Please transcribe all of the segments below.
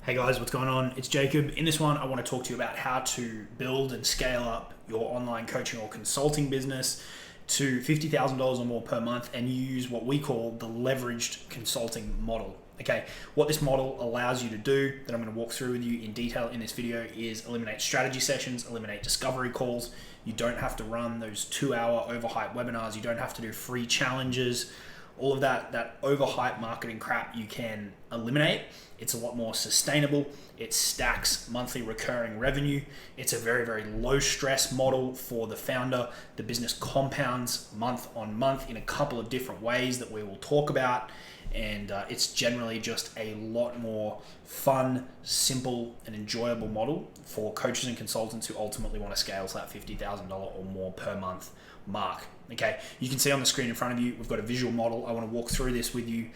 Hey guys, what's going on? It's Jacob. In this one, I want to talk to you about how to build and scale up your online coaching or consulting business to $50,000 or more per month and use what we call the leveraged consulting model. Okay, what this model allows you to do that I'm going to walk through with you in detail in this video is eliminate strategy sessions, eliminate discovery calls. You don't have to run those 2-hour overhyped webinars. You don't have to do free challenges. All of that overhyped marketing crap you can eliminate. It's a lot more sustainable. It stacks monthly recurring revenue. It's a very, very low stress model for the founder. The business compounds month on month in a couple of different ways that we will talk about. And it's generally just a lot more fun, simple, and enjoyable model for coaches and consultants who ultimately want to scale to that $50,000 or more per month mark. Okay, you can see on the screen in front of you, we've got a visual model. I want to walk through this with you.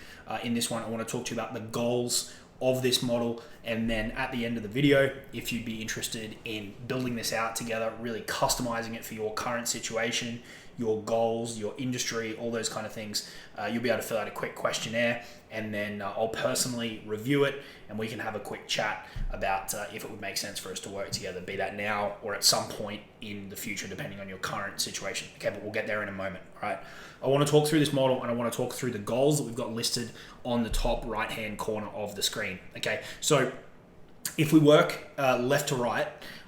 In this one, I want to talk to you about the goals of this model, and then at the end of the video, if you'd be interested in building this out together, really customizing it for your current situation, your goals, your industry, all those kind of things, you'll be able to fill out a quick questionnaire, and then I'll personally review it, and we can have a quick chat about if it would make sense for us to work together, be that now or at some point in the future, depending on your current situation. Okay, but we'll get there in a moment, all right? I want to talk through this model, and I want to talk through the goals that we've got listed on the top right-hand corner of the screen, okay? So if we work left to right,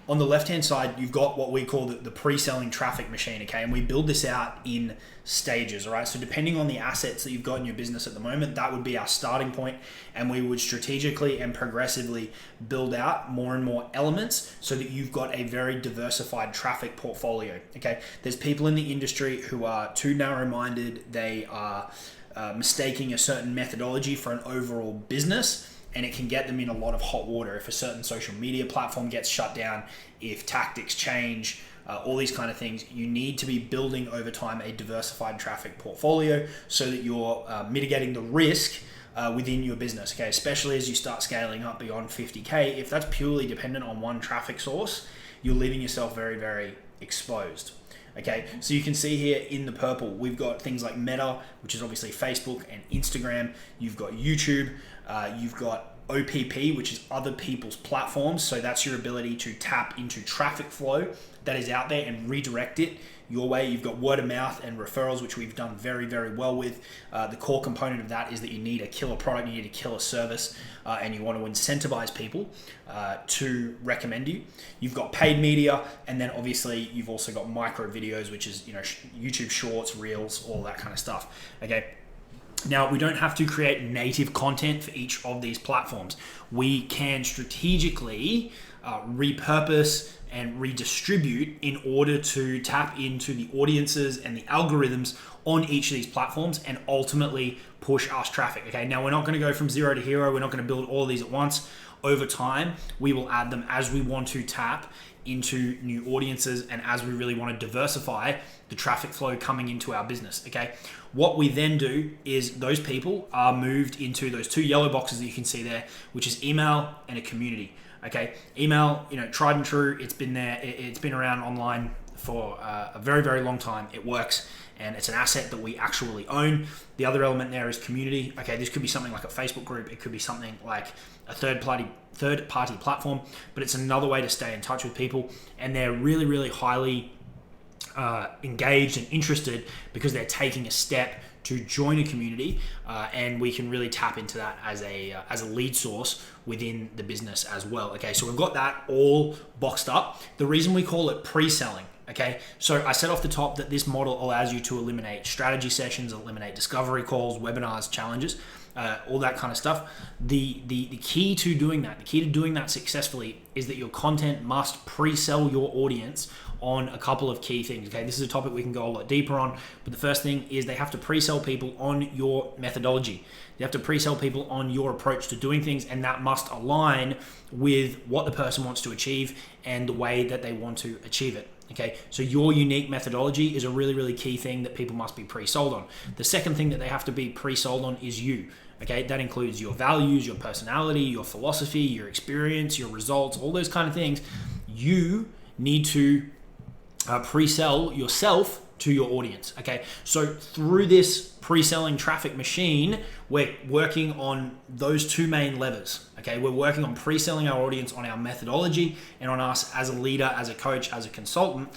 on the left-hand side, you've got what we call the pre-selling traffic machine, okay? And we build this out in stages, all right? So depending on the assets that you've got in your business at the moment, that would be our starting point, and we would strategically and progressively build out more and more elements so that you've got a very diversified traffic portfolio, okay? There's people in the industry who are too narrow-minded. They are mistaking a certain methodology for an overall business, and it can get them in a lot of hot water if a certain social media platform gets shut down, if tactics change, all these kind of things. You need to be building over time a diversified traffic portfolio so that you're mitigating the risk within your business, okay? Especially as you start scaling up beyond 50K. If that's purely dependent on one traffic source, you're leaving yourself very, very exposed. Okay, so you can see here in the purple, we've got things like Meta, which is obviously Facebook and Instagram. You've got YouTube, you've got OPP, which is other people's platforms. So that's your ability to tap into traffic flow that is out there and redirect it your way. You've got word of mouth and referrals, which we've done very, very well with. The core component of that is that you need a killer product, you need a killer service, and you want to incentivize people to recommend you. You've got paid media, and then obviously you've also got micro videos, which is YouTube Shorts, Reels, all that kind of stuff. Okay. Now, we don't have to create native content for each of these platforms. We can strategically repurpose and redistribute in order to tap into the audiences and the algorithms on each of these platforms and ultimately push us traffic. Okay, now we're not going to go from zero to hero. We're not going to build all of these at once. Over time, we will add them as we want to tap into new audiences and as we really want to diversify the traffic flow coming into our business, okay? What we then do is those people are moved into those two yellow boxes that you can see there, which is email and a community, okay? Email, tried and true. It's been there. It's been around online for a very, very long time. It works, and it's an asset that we actually own. The other element there is community. Okay, this could be something like a Facebook group. It could be something like a third-party platform, but it's another way to stay in touch with people, and they're really, really highly engaged and interested because they're taking a step to join a community, and we can really tap into that as a lead source within the business as well. Okay, so we've got that all boxed up. The reason we call it pre-selling, okay, so I said off the top that this model allows you to eliminate strategy sessions, eliminate discovery calls, webinars, challenges, all that kind of stuff. The key to doing that, successfully is that your content must pre-sell your audience on a couple of key things. Okay, this is a topic we can go a lot deeper on, but the first thing is they have to pre-sell people on your methodology. You have to pre-sell people on your approach to doing things, and that must align with what the person wants to achieve and the way that they want to achieve it. Okay, so your unique methodology is a really, really key thing that people must be pre-sold on. The second thing that they have to be pre-sold on is you. Okay, that includes your values, your personality, your philosophy, your experience, your results, all those kind of things. You need to pre-sell yourself to your audience. Okay, so through this pre-selling traffic machine, we're working on those two main levers. Okay, we're working on pre-selling our audience on our methodology and on us as a leader, as a coach, as a consultant,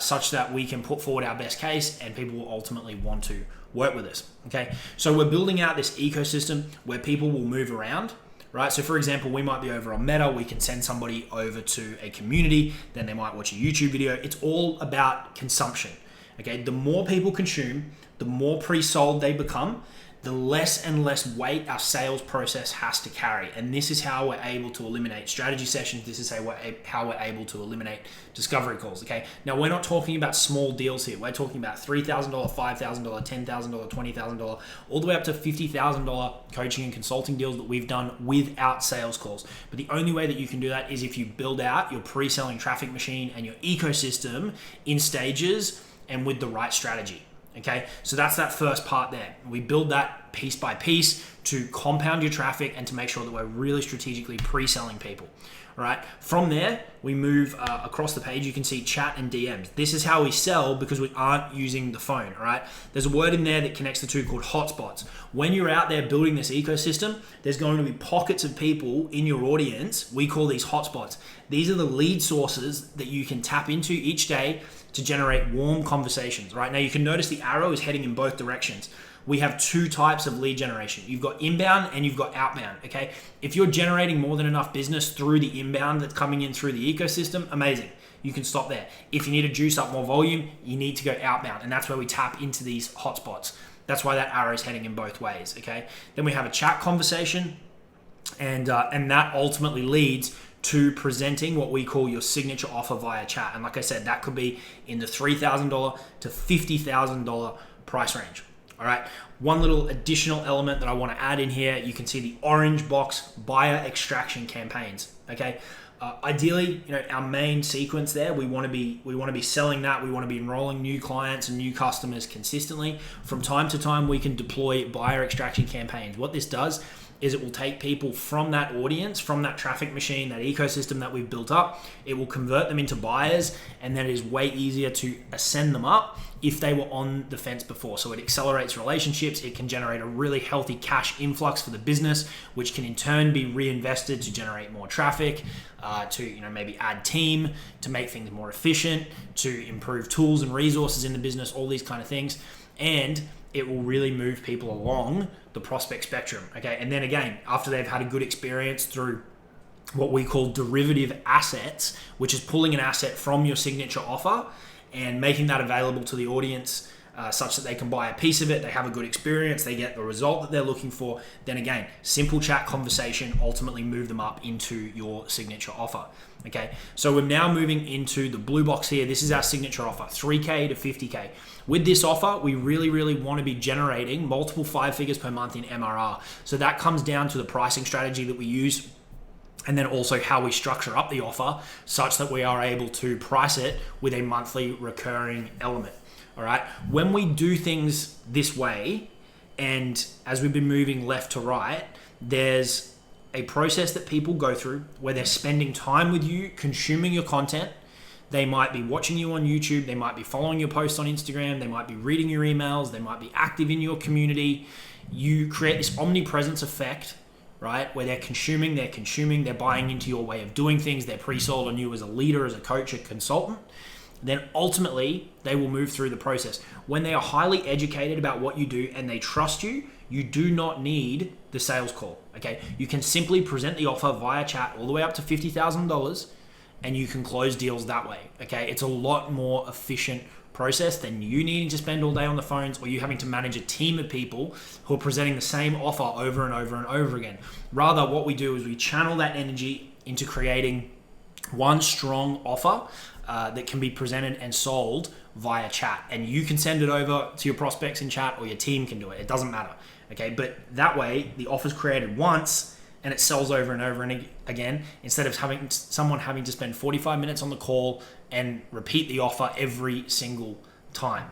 such that we can put forward our best case and people will ultimately want to work with us. Okay, so we're building out this ecosystem where people will move around. Right, so for example, we might be over on Meta, we can send somebody over to a community, then they might watch a YouTube video. It's all about consumption. Okay, the more people consume, the more pre-sold they become, the less and less weight our sales process has to carry. And this is how we're able to eliminate strategy sessions. This is how we're able to eliminate discovery calls. Okay, now we're not talking about small deals here. We're talking about $3,000, $5,000, $10,000, $20,000, all the way up to $50,000 coaching and consulting deals that we've done without sales calls. But the only way that you can do that is if you build out your pre-selling traffic machine and your ecosystem in stages and with the right strategy. Okay, so that's that first part there. We build that piece by piece to compound your traffic and to make sure that we're really strategically pre-selling people. All right, from there, we move across the page. You can see chat and DMs. This is how we sell because we aren't using the phone. All right, there's a word in there that connects the two called hotspots. When you're out there building this ecosystem, there's going to be pockets of people in your audience. We call these hotspots. These are the lead sources that you can tap into each day to generate warm conversations. Right now, you can notice the arrow is heading in both directions. We have two types of lead generation. You've got inbound and you've got outbound, okay? If you're generating more than enough business through the inbound that's coming in through the ecosystem, amazing. You can stop there. If you need to juice up more volume, you need to go outbound, and that's where we tap into these hotspots. That's why that arrow is heading in both ways, okay? Then we have a chat conversation, and that ultimately leads to presenting what we call your signature offer via chat. And like I said, that could be in the $3,000 to $50,000 price range. All right, one little additional element that I want to add in here, you can see the orange box, buyer extraction campaigns. Okay, ideally, our main sequence there, we want to be selling that. We want to be enrolling new clients and new customers consistently. From time to time, we can deploy buyer extraction campaigns. What this does is it will take people from that audience, from that traffic machine, that ecosystem that we've built up. It will convert them into buyers, and then it is way easier to ascend them up if they were on the fence before. So it accelerates relationships. It can generate a really healthy cash influx for the business, which can in turn be reinvested to generate more traffic, to maybe add team, to make things more efficient, to improve tools and resources in the business, all these kind of things. And it will really move people along the prospect spectrum. Okay, and then again, after they've had a good experience through what we call derivative assets, which is pulling an asset from your signature offer and making that available to the audience such that they can buy a piece of it, they have a good experience, they get the result that they're looking for, then again, simple chat conversation ultimately move them up into your signature offer. Okay, so we're now moving into the blue box here. This is our signature offer, 3K to 50K. With this offer, we really want to be generating multiple 5 figures per month in MRR. So that comes down to the pricing strategy that we use, and then also how we structure up the offer such that we are able to price it with a monthly recurring element. All right. When we do things this way, and as we've been moving left to right, there's a process that people go through where they're spending time with you, consuming your content. They might be watching you on YouTube. They might be following your posts on Instagram. They might be reading your emails. They might be active in your community. You create this omnipresence effect, right? Where they're consuming, they're buying into your way of doing things. They're pre-sold on you as a leader, as a coach, a consultant. Then ultimately they will move through the process. When they are highly educated about what you do and they trust you, you do not need the sales call. Okay, you can simply present the offer via chat all the way up to $50,000, and you can close deals that way. Okay, it's a lot more efficient process than you needing to spend all day on the phones, or you having to manage a team of people who are presenting the same offer over and over and over again. Rather, what we do is we channel that energy into creating one strong offer that can be presented and sold via chat, and you can send it over to your prospects in chat, or your team can do it. It doesn't matter. Okay, but that way the offer's created once and it sells over and over and again, instead of someone having to spend 45 minutes on the call and repeat the offer every single time.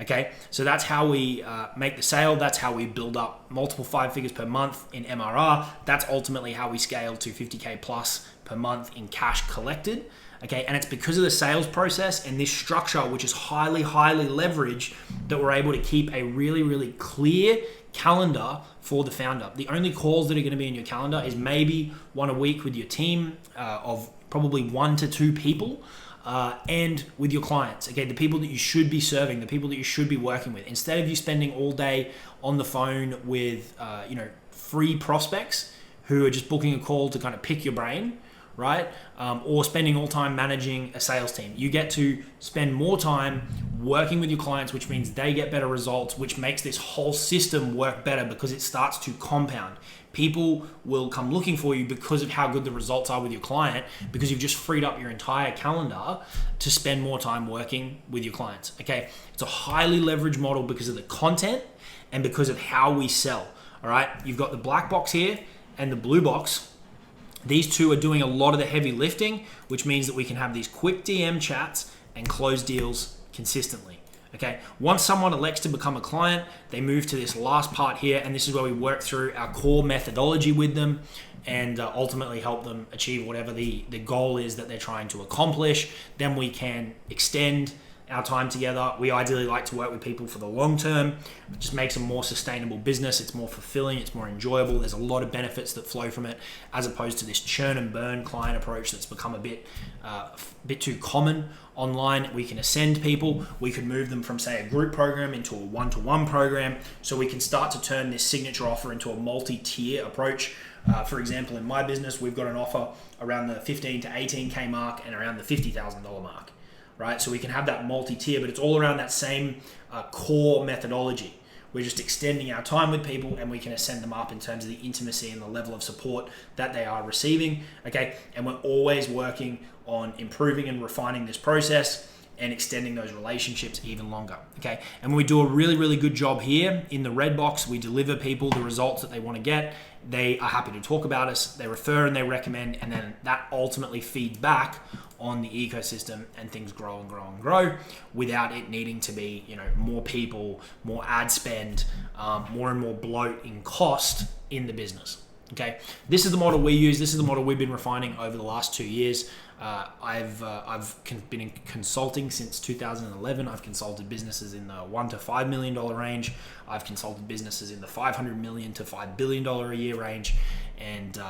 Okay, so that's how we make the sale. That's how we build up multiple 5 figures per month in MRR. That's ultimately how we scale to 50K plus per month in cash collected. Okay, and it's because of the sales process and this structure, which is highly leveraged, that we're able to keep a really clear calendar for the founder. The only calls that are going to be in your calendar is maybe one a week with your team of probably 1 to 2 people. And with your clients, okay, the people that you should be serving, the people that you should be working with. Instead of you spending all day on the phone with, free prospects who are just booking a call to kind of pick your brain, right? Or spending all time managing a sales team. You get to spend more time working with your clients, which means they get better results, which makes this whole system work better because it starts to compound. People will come looking for you because of how good the results are with your client, because you've just freed up your entire calendar to spend more time working with your clients. Okay, it's a highly leveraged model because of the content and because of how we sell. All right, you've got the black box here and the blue box. These two are doing a lot of the heavy lifting, which means that we can have these quick DM chats and close deals consistently. Okay, once someone elects to become a client, they move to this last part here, and this is where we work through our core methodology with them and ultimately help them achieve whatever the goal is that they're trying to accomplish. Then we can extend our time together. We ideally like to work with people for the long term. It just makes a more sustainable business. It's more fulfilling. It's more enjoyable. There's a lot of benefits that flow from it, as opposed to this churn and burn client approach that's become a bit too common online. We can ascend people. We could move them from, say, a group program into a one-to-one program. So we can start to turn this signature offer into a multi-tier approach. For example, in my business, we've got an offer around the 15 to 18K mark and around the $50,000 mark. Right? So we can have that multi-tier, but it's all around that same core methodology. We're just extending our time with people, and we can ascend them up in terms of the intimacy and the level of support that they are receiving. Okay, and we're always working on improving and refining this process and extending those relationships even longer. Okay, and when we do a really good job here in the red box, we deliver people the results that they want to get. They are happy to talk about us, they refer and they recommend, and then that ultimately feeds back on the ecosystem, and things grow and grow and grow without it needing to be, more people, more ad spend, more and more bloat in cost in the business. Okay, this is the model we use. This is the model we've been refining over the last 2 years. I've been in consulting since 2011. I've consulted businesses in the $1 to $5 million range. I've consulted businesses in the $500 million to $5 billion a year range, and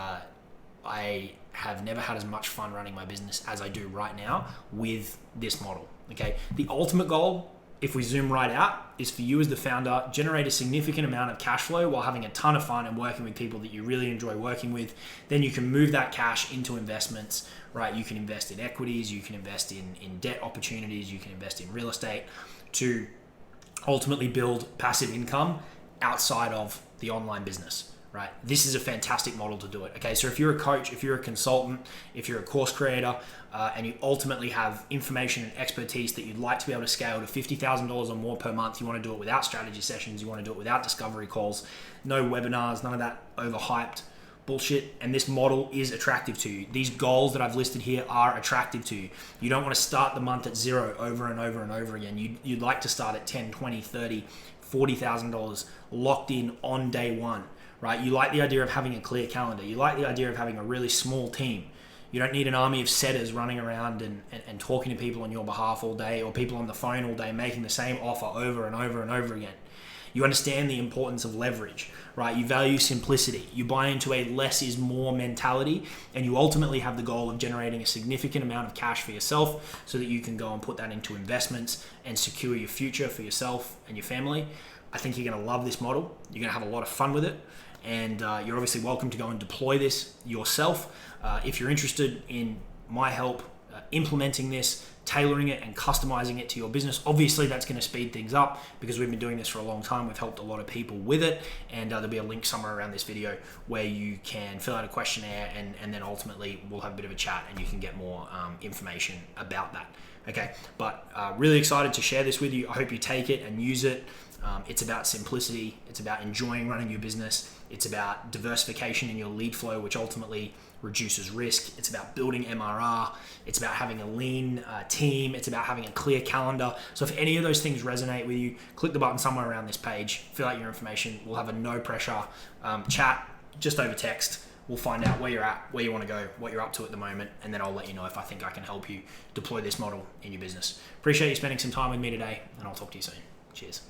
I have never had as much fun running my business as I do right now with this model. Okay, the ultimate goal, if we zoom right out, is for you as the founder, generate a significant amount of cash flow while having a ton of fun and working with people that you really enjoy working with. Then you can move that cash into investments, right? You can invest in equities, you can invest in debt opportunities, you can invest in real estate to ultimately build passive income outside of the online business. Right, this is a fantastic model to do it. Okay, so if you're a coach, if you're a consultant, if you're a course creator, and you ultimately have information and expertise that you'd like to be able to scale to $50,000 or more per month, you want to do it without strategy sessions, you want to do it without discovery calls, no webinars, none of that overhyped bullshit, and this model is attractive to you. These goals that I've listed here are attractive to you. You don't want to start the month at zero over and over and over again. You'd like to start at 10, 20, 30, $40,000 locked in on day one. Right? You like the idea of having a clear calendar. You like the idea of having a really small team. You don't need an army of setters running around and talking to people on your behalf all day, or people on the phone all day making the same offer over and over and over again. You understand the importance of leverage, right? You value simplicity. You buy into a less is more mentality, and you ultimately have the goal of generating a significant amount of cash for yourself so that you can go and put that into investments and secure your future for yourself and your family. I think you're going to love this model. You're going to have a lot of fun with it. And you're obviously welcome to go and deploy this yourself. If you're interested in my help implementing this, tailoring it and customizing it to your business, obviously that's going to speed things up because we've been doing this for a long time. We've helped a lot of people with it, and there'll be a link somewhere around this video where you can fill out a questionnaire, and then ultimately we'll have a bit of a chat and you can get more information about that. Okay, but really excited to share this with you. I hope you take it and use it. It's about simplicity. It's about enjoying running your business. It's about diversification in your lead flow, which ultimately reduces risk. It's about building MRR. It's about having a lean team. It's about having a clear calendar. So if any of those things resonate with you, click the button somewhere around this page, fill out your information. We'll have a no pressure chat just over text. We'll find out where you're at, where you want to go, what you're up to at the moment, and then I'll let you know if I think I can help you deploy this model in your business. Appreciate you spending some time with me today, and I'll talk to you soon. Cheers.